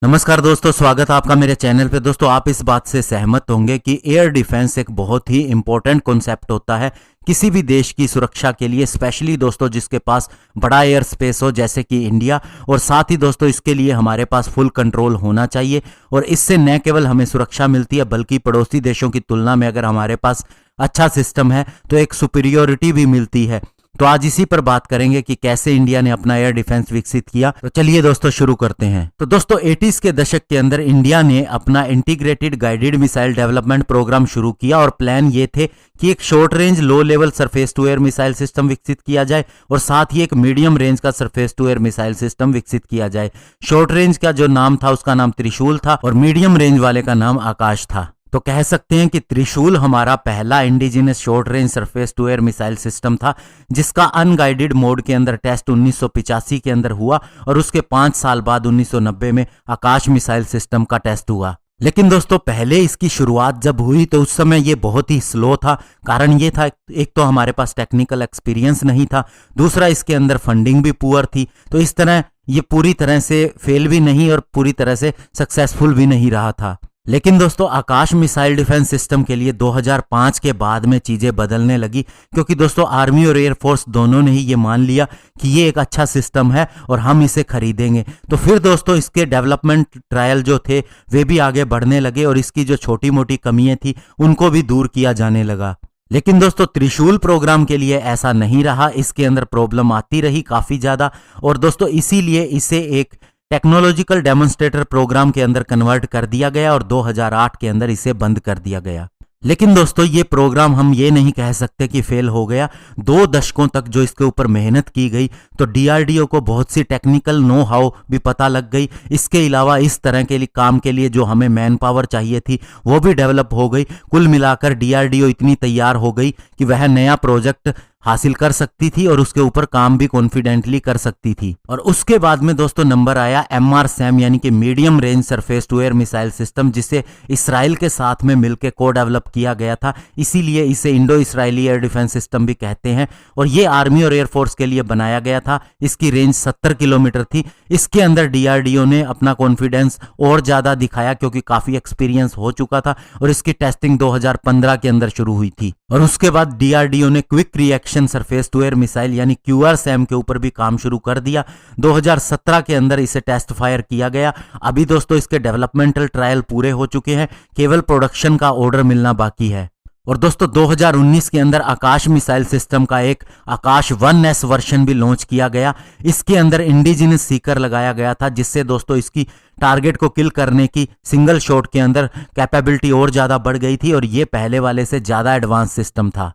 नमस्कार दोस्तों, स्वागत है आपका मेरे चैनल पे। दोस्तों, आप इस बात से सहमत होंगे कि एयर डिफेंस एक बहुत ही इंपॉर्टेंट कॉन्सेप्ट होता है किसी भी देश की सुरक्षा के लिए, स्पेशली दोस्तों जिसके पास बड़ा एयर स्पेस हो जैसे कि इंडिया। और साथ ही दोस्तों इसके लिए हमारे पास फुल कंट्रोल होना चाहिए और इससे न केवल हमें सुरक्षा मिलती है बल्कि पड़ोसी देशों की तुलना में अगर हमारे पास अच्छा सिस्टम है तो एक सुपीरियोरिटी भी मिलती है। तो आज इसी पर बात करेंगे कि कैसे इंडिया ने अपना एयर डिफेंस विकसित किया। तो चलिए दोस्तों शुरू करते हैं। तो दोस्तों 80s के दशक के अंदर इंडिया ने अपना integrated guided missile development programme शुरू किया और प्लान ये थे कि एक short range low level surface to air missile system विकसित किया जाए और साथ ही एक मीडियम रेंज का surface to air missile system विकसित किया जाए। शॉर्ट रेंज का जो नाम था उसका नाम त्रिशूल था और मीडियम रेंज वाले का नाम आकाश था। तो कह सकते हैं कि त्रिशूल हमारा पहला indigenous short range surface to air missile system था जिसका अनगाइडेड मोड के अंदर टेस्ट 1985 के अंदर हुआ और उसके 5 साल बाद 1990 में आकाश मिसाइल सिस्टम का टेस्ट हुआ। लेकिन दोस्तों पहले इसकी शुरुआत जब हुई तो उस समय ये बहुत ही स्लो था। कारण ये था, एक तो हमारे पास टेक्निकल एक्सपीरियंस नहीं था, दूसरा इसके अंदर फंडिंग भी पुअर थी। तो इस तरह ये पूरी तरह से फेल भी नहीं और पूरी तरह से सक्सेसफुल भी नहीं रहा था। लेकिन दोस्तों आकाश मिसाइल डिफेंस सिस्टम के लिए 2005 के बाद में चीजें बदलने लगी क्योंकि दोस्तों आर्मी और एयरफोर्स दोनों ने ही ये मान लिया कि ये एक अच्छा सिस्टम है और हम इसे खरीदेंगे। तो फिर दोस्तों इसके डेवलपमेंट ट्रायल जो थे वे भी आगे बढ़ने लगे और इसकी जो छोटी मोटी कमियां थी उनको भी दूर किया जाने लगा। लेकिन दोस्तों त्रिशूल प्रोग्राम के लिए ऐसा नहीं रहा, इसके अंदर प्रॉब्लम आती रही काफी ज्यादा और दोस्तों इसीलिए इसे एक टेक्नोलॉजिकल डेमोन्स्ट्रेटर प्रोग्राम के अंदर कन्वर्ट कर दिया गया और 2008 के अंदर इसे बंद कर दिया गया। लेकिन दोस्तों ये प्रोग्राम हम ये नहीं कह सकते कि फेल हो गया। 2 दशकों तक जो इसके ऊपर मेहनत की गई तो डीआरडीओ को बहुत सी टेक्निकल नो हाउ भी पता लग गई। इसके अलावा इस तरह के लिए काम के लिए जो हमें मैन पावर चाहिए थी वो भी डेवलप हो गई। कुल मिलाकर डीआरडीओ इतनी तैयार हो गई कि वह नया प्रोजेक्ट हासिल कर सकती थी और उसके ऊपर काम भी कॉन्फिडेंटली कर सकती थी। और उसके बाद में दोस्तों नंबर आया MRSAM यानी कि medium range surface to air missile system, जिसे इसराइल के साथ में मिलकर को डेवलप किया गया था। इसीलिए इसे Indo Israeli air defence system भी कहते हैं और ये आर्मी और एयरफोर्स के लिए बनाया गया था। इसकी रेंज 70 किलोमीटर थी। इसके अंदर डीआरडीओ ने अपना कॉन्फिडेंस और ज्यादा दिखाया क्योंकि काफी एक्सपीरियंस हो चुका था और इसकी टेस्टिंग 2015 के अंदर शुरू हुई थी। और उसके बाद डीआरडीओ ने quick reaction surface to air missile यानी QRSAM के ऊपर भी काम शुरू कर दिया। 2017 के अंदर इसे टेस्ट फायर किया गया। अभी दोस्तों इसके डेवलपमेंटल ट्रायल पूरे हो चुके हैं, केवल प्रोडक्शन का ऑर्डर मिलना बाकी है। और दोस्तों 2019 के अंदर आकाश मिसाइल सिस्टम का एक आकाश 1S वर्जन भी लॉन्च किया गया। इसके अंदर इंडिजिनस सीकर लगाया गया था जिससे दोस्तों इसकी टारगेट को किल करने की सिंगल शॉट के अंदर कैपेबिलिटी और ज्यादा बढ़ गई थी और ये पहले वाले से ज्यादा एडवांस सिस्टम था।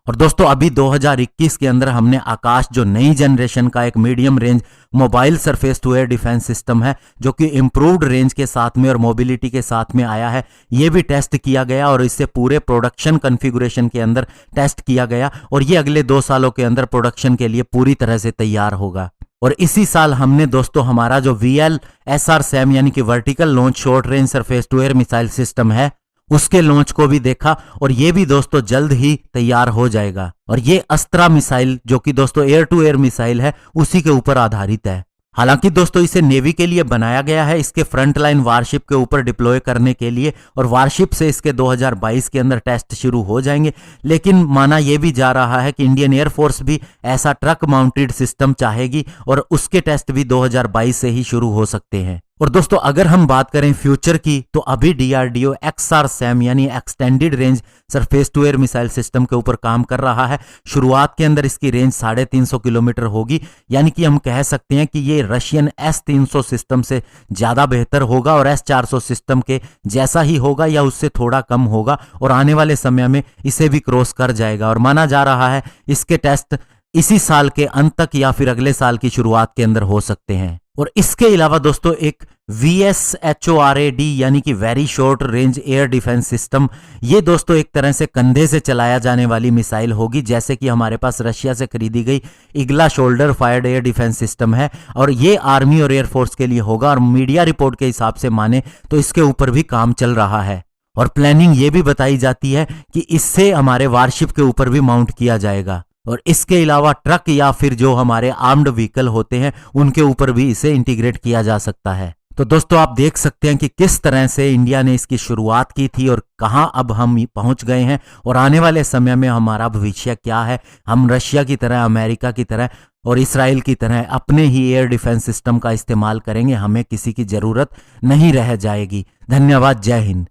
और दोस्तों अभी 2021 के अंदर हमने आकाश जो नई जनरेशन का एक medium range mobile surface to air defence system है जो कि इंप्रूव्ड रेंज के साथ में और मोबिलिटी के साथ में आया है, ये भी टेस्ट किया गया और इससे पूरे प्रोडक्शन कॉन्फ़िगरेशन के अंदर टेस्ट किया गया और ये अगले 2 सालों के अंदर प्रोडक्शन के लिए पूरी तरह से तैयार होगा। और इसी साल हमने दोस्तों हमारा जो VLSR-SAM यानी कि vertical launch short range surface to air missile system है उसके लॉन्च को भी देखा और ये भी दोस्तों जल्द ही तैयार हो जाएगा। और ये अस्त्रा मिसाइल जो कि दोस्तों एयर टू एयर मिसाइल है उसी के ऊपर आधारित है। हालांकि दोस्तों इसे नेवी के लिए बनाया गया है, इसके फ्रंट लाइन वारशिप के ऊपर डिप्लॉय करने के लिए और वारशिप से इसके 2022 के अंदर टेस्ट शुरू हो जाएंगे। लेकिन माना यह भी जा रहा है कि इंडियन एयरफोर्स भी ऐसा ट्रक माउंटेड सिस्टम चाहेगी और उसके टेस्ट भी 2022 से ही शुरू हो सकते हैं। और दोस्तों अगर हम बात करें फ्यूचर की तो अभी डीआरडीओ XR-SAM यानी extended range surface to air missile system के ऊपर काम कर रहा है। शुरुआत के अंदर इसकी रेंज 350 किलोमीटर होगी, यानी कि हम कह सकते हैं कि ये रशियन S-300 सिस्टम से ज्यादा बेहतर होगा और S-400 सिस्टम के जैसा ही होगा या उससे थोड़ा कम होगा और आने वाले समय में इसे भी क्रॉस कर जाएगा। और माना जा रहा है इसके टेस्ट इसी साल के अंत तक या फिर अगले साल की शुरुआत के अंदर हो सकते हैं। और इसके अलावा दोस्तों एक VSHORAD यानी कि very short range air defence system, ये दोस्तों एक तरह से कंधे से चलाया जाने वाली मिसाइल होगी जैसे कि हमारे पास रशिया से खरीदी गई Igla shoulder fired air defence system है और ये आर्मी और एयरफोर्स के लिए होगा। और मीडिया रिपोर्ट के हिसाब से माने तो इसके ऊपर भी काम चल रहा है और प्लानिंग ये भी बताई जाती है कि इससे हमारे वारशिप के ऊपर भी माउंट किया जाएगा। और इसके अलावा ट्रक या फिर जो हमारे आर्म्ड व्हीकल होते हैं उनके ऊपर भी इसे इंटीग्रेट किया जा सकता है। तो दोस्तों आप देख सकते हैं कि किस तरह से इंडिया ने इसकी शुरुआत की थी और कहां अब हम पहुंच गए हैं, और आने वाले समय में हमारा भविष्य क्या है। हम रशिया की तरह, अमेरिका की तरह और इसराइल की तरह अपने ही एयर डिफेंस सिस्टम का इस्तेमाल करेंगे, हमें किसी की जरूरत नहीं रह जाएगी। धन्यवाद। जय हिंद।